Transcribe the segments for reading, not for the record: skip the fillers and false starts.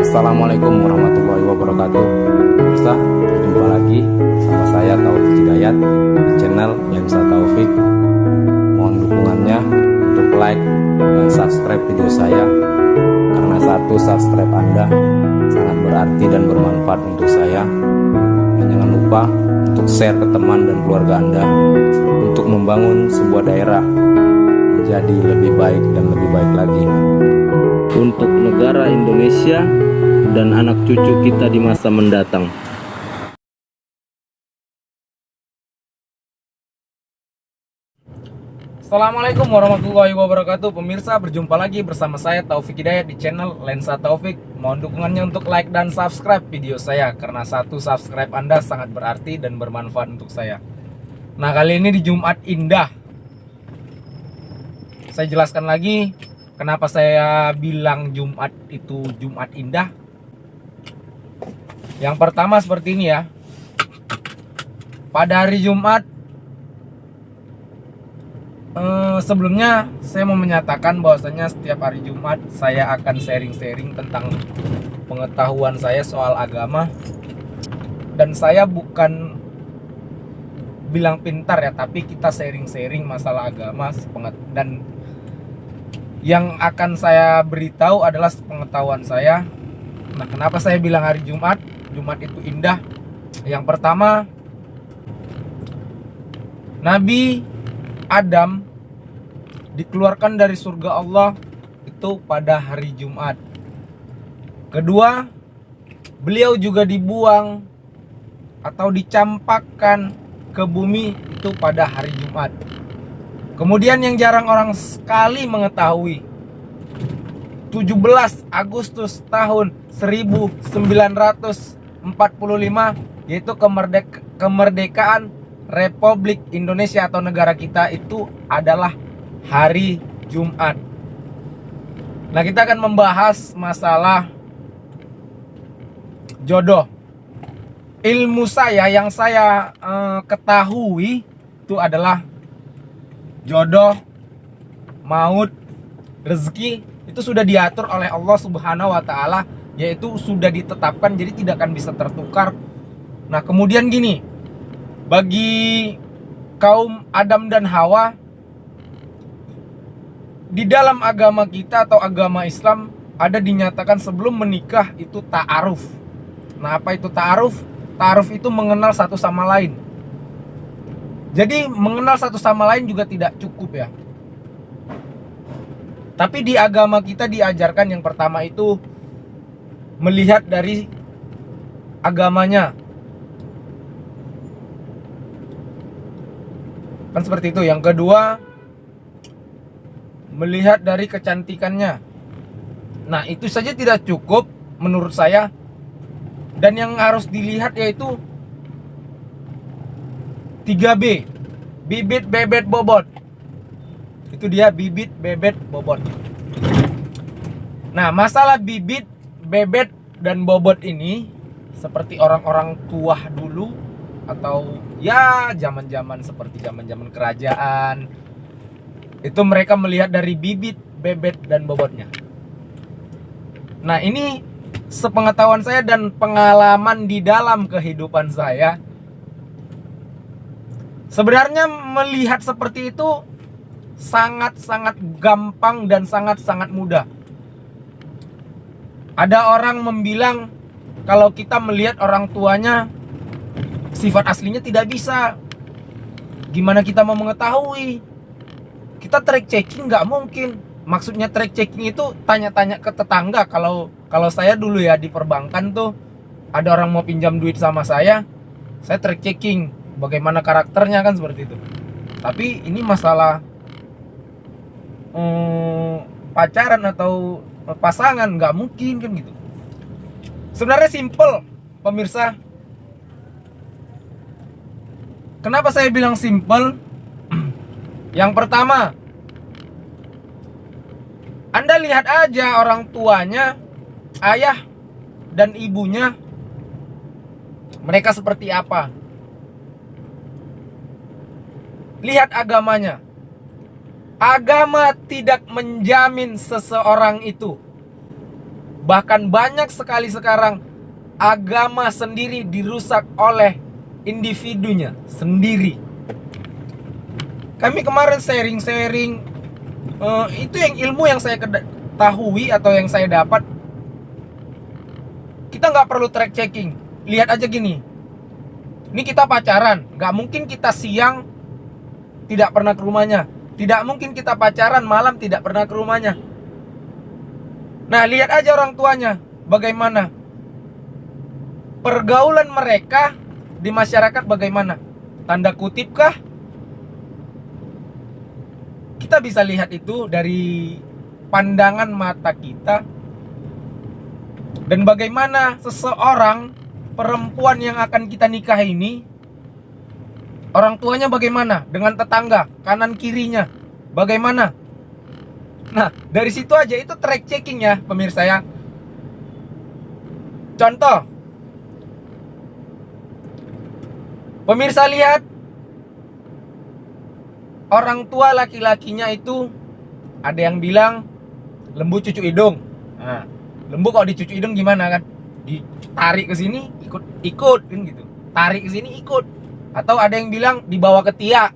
Assalamualaikum warahmatullahi wabarakatuh. Pemirsa, berjumpa lagi sama saya Taufik Hidayat di channel Lensa Taufik. Mohon dukungannya untuk like dan subscribe video saya, karena satu subscribe Anda sangat berarti dan bermanfaat untuk saya. Dan jangan lupa untuk share ke teman dan keluarga Anda untuk membangun sebuah daerah menjadi lebih baik dan lebih baik lagi untuk negara Indonesia dan anak cucu kita di masa mendatang. Assalamualaikum warahmatullahi wabarakatuh. Pemirsa, berjumpa lagi bersama saya Taufik Hidayat di channel Lensa Taufik. Mohon dukungannya untuk like dan subscribe video saya, karena satu subscribe Anda sangat berarti dan bermanfaat untuk saya. Nah, kali ini di Jumat Indah, saya jelaskan lagi kenapa saya bilang Jumat itu Jumat Indah. Yang pertama seperti ini ya. Pada hari Jumat, sebelumnya saya mau menyatakan bahwasanya setiap hari Jumat saya akan sharing-sharing tentang pengetahuan saya soal agama. Dan saya bukan bilang pintar ya, tapi kita sharing-sharing masalah agama. Dan yang akan saya beritahu adalah pengetahuan saya. Nah, kenapa saya bilang hari Jumat Jumat itu indah? Yang pertama, Nabi Adam dikeluarkan dari surga Allah itu pada hari Jumat. Kedua, beliau juga dibuang atau dicampakkan ke bumi itu pada hari Jumat. Kemudian yang jarang orang sekali mengetahui, 17 Agustus tahun 1945, yaitu kemerdekaan Republik Indonesia atau negara kita, itu adalah hari Jumat. Nah, kita akan membahas masalah jodoh. Ilmu saya yang saya ketahui itu adalah jodoh, maut, rezeki itu sudah diatur oleh Allah Subhanahu wa taala, yaitu sudah ditetapkan, jadi tidak akan bisa tertukar. Nah, kemudian gini, bagi kaum Adam dan Hawa, di dalam agama kita atau agama Islam ada dinyatakan sebelum menikah itu ta'aruf. Nah, apa itu ta'aruf? Ta'aruf itu mengenal satu sama lain. Jadi mengenal satu sama lain juga tidak cukup ya. Tapi di agama kita diajarkan yang pertama itu melihat dari agamanya. Kan seperti itu. Yang kedua, melihat dari kecantikannya. Nah, itu saja tidak cukup menurut saya. Dan yang harus dilihat yaitu 3B, bibit, bebet, bobot. Itu dia, bibit, bebet, bobot. Nah, masalah bibit, bebet, dan bobot ini seperti orang-orang tua dulu, atau ya zaman-zaman seperti zaman-zaman kerajaan, itu mereka melihat dari bibit, bebet, dan bobotnya. Nah, ini sepengetahuan saya dan pengalaman di dalam kehidupan saya, sebenarnya melihat seperti itu sangat-sangat gampang dan sangat-sangat mudah. Ada orang membilang kalau kita melihat orang tuanya, sifat aslinya tidak bisa. Gimana kita mau mengetahui? Kita track checking nggak mungkin. Maksudnya track checking itu tanya-tanya ke tetangga. Kalau saya dulu ya di perbankan tuh, ada orang mau pinjam duit sama saya track checking bagaimana karakternya, kan seperti itu. Tapi ini masalah pacaran atau pasangan, nggak mungkin kan gitu. Sebenarnya simple, pemirsa. Kenapa saya bilang simple? Yang pertama, Anda lihat aja orang tuanya, ayah dan ibunya, mereka seperti apa. Lihat agamanya. Agama tidak menjamin seseorang itu Bahkan banyak sekali sekarang agama sendiri dirusak oleh individunya sendiri. Kami kemarin sharing-sharing, itu yang ilmu yang saya ketahui atau yang saya dapat. Kita nggak perlu track checking. Lihat aja gini, ini kita pacaran, nggak mungkin kita siang tidak pernah ke rumahnya. Tidak mungkin kita pacaran malam tidak pernah ke rumahnya. Nah, lihat aja orang tuanya bagaimana pergaulan mereka di masyarakat, bagaimana, tanda kutip kah? Kita bisa lihat itu dari pandangan mata kita. Dan bagaimana seseorang perempuan yang akan kita nikah ini, orang tuanya bagaimana, dengan tetangga kanan kirinya bagaimana. Nah, dari situ aja itu track checking ya pemirsa ya. Contoh, pemirsa lihat orang tua laki-lakinya itu, ada yang bilang lembu cucu hidung. Nah, lembu kalau dicucu hidung gimana kan? Ditarik ke sini ikut kan gitu. Tarik ke sini ikut. Atau ada yang bilang dibawa ke tiak.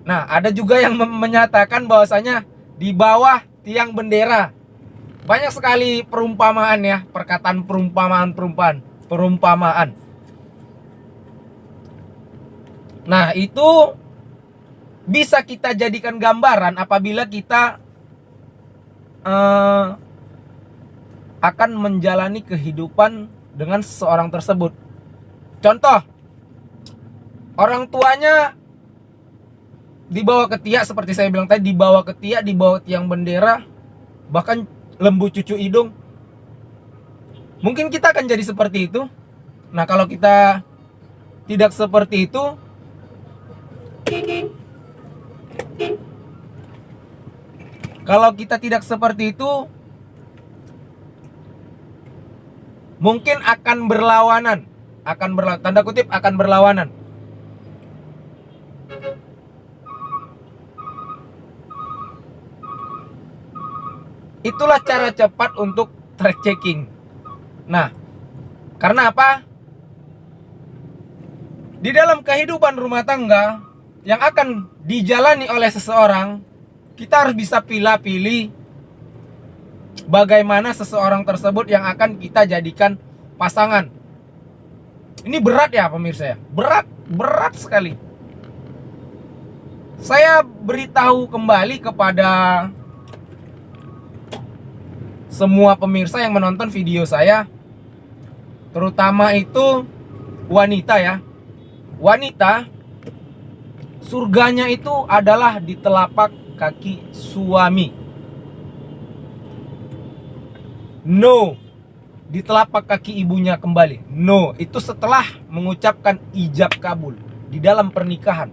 Nah, ada juga yang menyatakan bahwasanya di bawah tiang bendera. Banyak sekali perumpamaan ya, perkataan perumpamaan. Nah, itu bisa kita jadikan gambaran apabila kita akan menjalani kehidupan dengan seseorang tersebut. Contoh, orang tuanya dibawa ke tiak, seperti saya bilang tadi, dibawa ke tiak, dibawa tiang bendera, bahkan lembu cucu hidung. Mungkin kita akan jadi seperti itu. Nah, kalau kita tidak seperti itu, mungkin akan berlawanan, tanda kutip akan berlawanan. Itulah cara cepat untuk track checking. Nah, karena apa? Di dalam kehidupan rumah tangga yang akan dijalani oleh seseorang, kita harus bisa pilih-pilih bagaimana seseorang tersebut yang akan kita jadikan pasangan. Ini berat ya pemirsa ya, berat sekali. Saya beritahu kembali kepada semua pemirsa yang menonton video saya, terutama itu wanita ya. Wanita, surganya itu adalah di telapak kaki suami. No, di telapak kaki ibunya kembali. No, itu setelah mengucapkan ijab kabul di dalam pernikahan.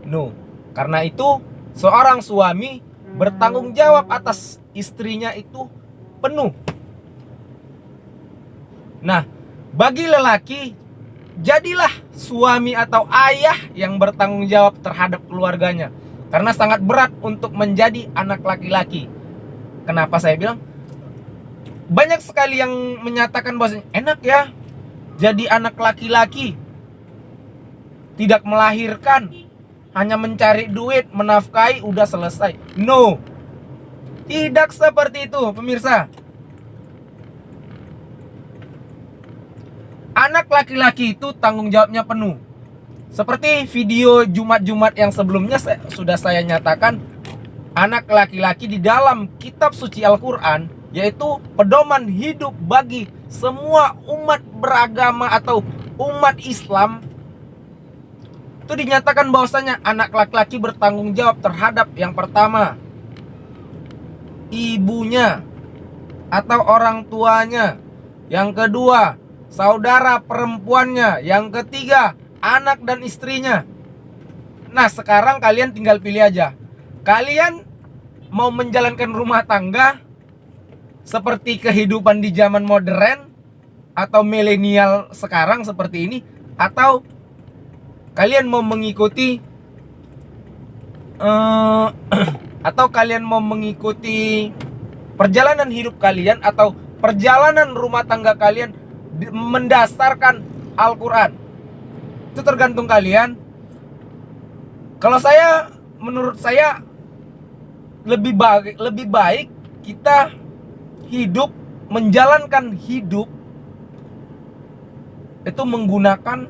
No, karena itu seorang suami bertanggung jawab atas istrinya itu penuh. Nah, bagi lelaki, jadilah suami atau ayah yang bertanggung jawab terhadap keluarganya. Karena sangat berat untuk menjadi anak laki-laki. Kenapa saya bilang? Banyak sekali yang menyatakan bahwa enak ya jadi anak laki-laki, tidak melahirkan, hanya mencari duit, menafkahi, udah selesai. No, tidak seperti itu pemirsa. Anak laki-laki itu tanggung jawabnya penuh. Seperti video Jumat-Jumat yang sebelumnya sudah saya nyatakan, anak laki-laki di dalam kitab suci Al-Quran, yaitu pedoman hidup bagi semua umat beragama atau umat Islam, itu dinyatakan bahwasanya anak laki-laki bertanggung jawab terhadap yang pertama, ibunya atau orang tuanya. Yang kedua, saudara perempuannya. Yang ketiga, anak dan istrinya. Nah, sekarang kalian tinggal pilih aja. Kalian mau menjalankan rumah tangga seperti kehidupan di zaman modern atau milenial sekarang seperti ini, atau kalian mau mengikuti perjalanan hidup kalian atau perjalanan rumah tangga kalian mendasarkan Al-Quran. Itu tergantung kalian. Kalau menurut saya lebih baik kita hidup, menjalankan hidup itu menggunakan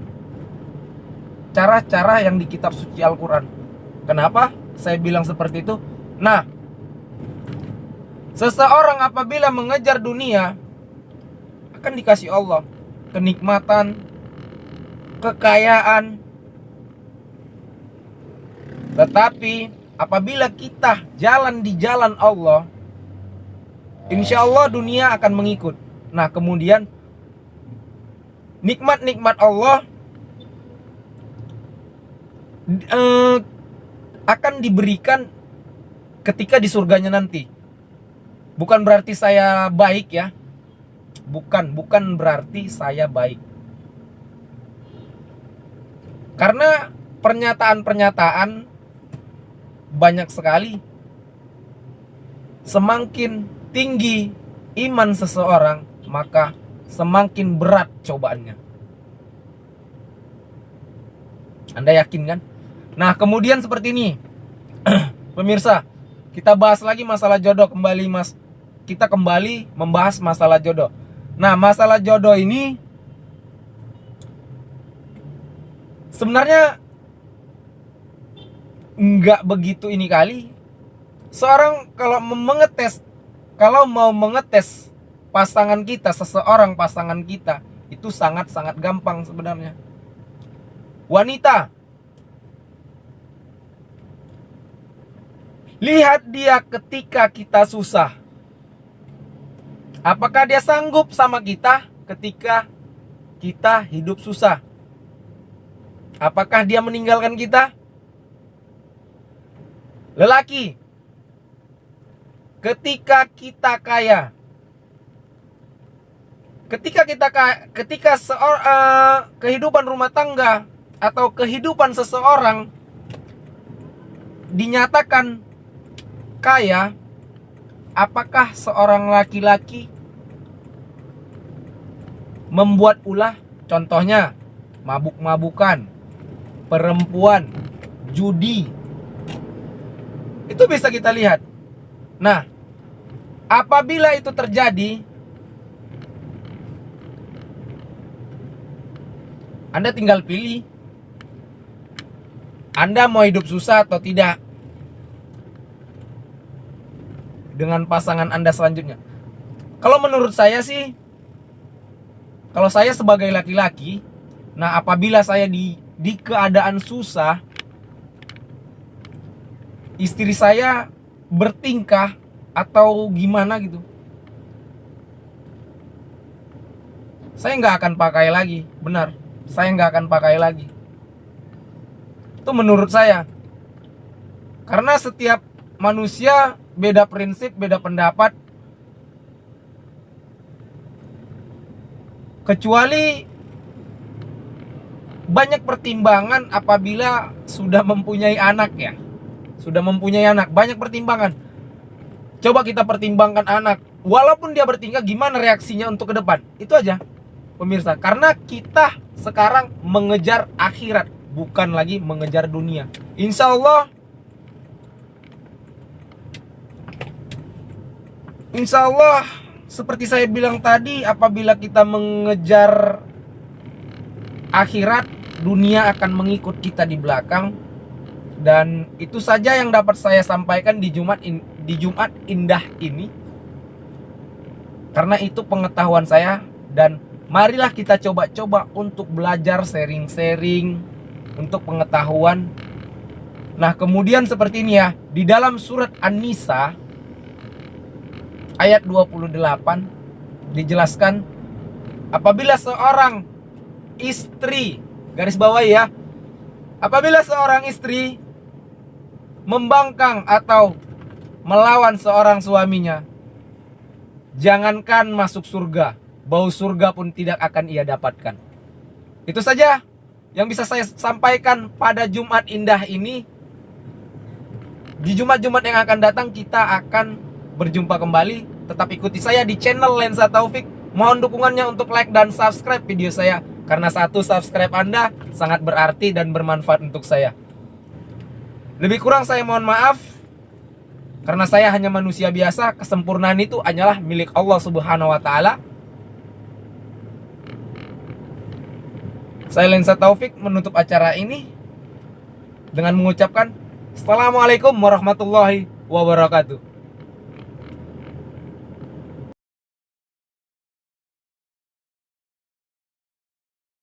cara-cara yang di kitab suci Al-Quran. Kenapa saya bilang seperti itu? Nah, seseorang apabila mengejar dunia akan dikasih Allah kenikmatan, kekayaan. Tetapi apabila kita jalan di jalan Allah, insya Allah dunia akan mengikut. Nah, kemudian nikmat-nikmat Allah akan diberikan ketika di surganya nanti. Bukan berarti saya baik ya. Bukan berarti saya baik. Karena pernyataan-pernyataan banyak sekali. Semakin tinggi iman seseorang, maka semakin berat cobaannya. Anda yakin kan? Nah, kemudian seperti ini. Pemirsa, kita bahas lagi masalah jodoh kembali, Mas. Kita kembali membahas masalah jodoh. Nah, masalah jodoh ini sebenarnya nggak begitu ini kali. Seorang kalau mau mengetes pasangan kita, pasangan kita itu sangat-sangat gampang sebenarnya. Wanita, lihat dia ketika kita susah. Apakah dia sanggup sama kita ketika kita hidup susah? Apakah dia meninggalkan kita? Lelaki, ketika kita kaya, kehidupan rumah tangga atau kehidupan seseorang dinyatakan kaya, apakah seorang laki-laki membuat ulah? Contohnya mabuk-mabukan, perempuan, judi. Itu bisa kita lihat. Nah, apabila itu terjadi, Anda tinggal pilih. Anda mau hidup susah atau tidak dengan pasangan Anda selanjutnya. Kalau menurut saya sih, kalau saya sebagai laki-laki, nah apabila saya di keadaan susah, istri saya bertingkah atau gimana gitu, saya nggak akan pakai lagi. Benar, saya nggak akan pakai lagi. Itu menurut saya. Karena setiap manusia beda prinsip, beda pendapat. Kecuali banyak pertimbangan apabila sudah mempunyai anak ya. Sudah mempunyai anak, banyak pertimbangan. Coba kita pertimbangkan anak. Walaupun dia bertingkah, gimana reaksinya untuk ke depan. Itu aja pemirsa. Karena kita sekarang mengejar akhirat, bukan lagi mengejar dunia. Insya Allah seperti saya bilang tadi, apabila kita mengejar akhirat, dunia akan mengikut kita di belakang. Dan itu saja yang dapat saya sampaikan di Jumat Indah ini. Karena itu pengetahuan saya. Dan marilah kita coba-coba untuk belajar, sharing-sharing untuk pengetahuan. Nah, kemudian seperti ini ya, di dalam surat An-Nisa ayat 28 dijelaskan, apabila seorang istri, garis bawahi ya, apabila seorang istri membangkang atau melawan seorang suaminya, jangankan masuk surga, bau surga pun tidak akan ia dapatkan. Itu saja yang bisa saya sampaikan pada Jumat Indah ini. Di Jumat-Jumat yang akan datang kita akan berjumpa kembali. tetap ikuti saya di channel Lensa Taufik. Mohon dukungannya untuk like dan subscribe video saya, karena satu subscribe Anda sangat berarti dan bermanfaat untuk saya. Lebih kurang saya mohon maaf, karena saya hanya manusia biasa. Kesempurnaan itu hanyalah milik Allah Subhanahu wa Ta'ala. Saya Lensa Taufik menutup acara ini dengan mengucapkan Assalamualaikum warahmatullahi wabarakatuh.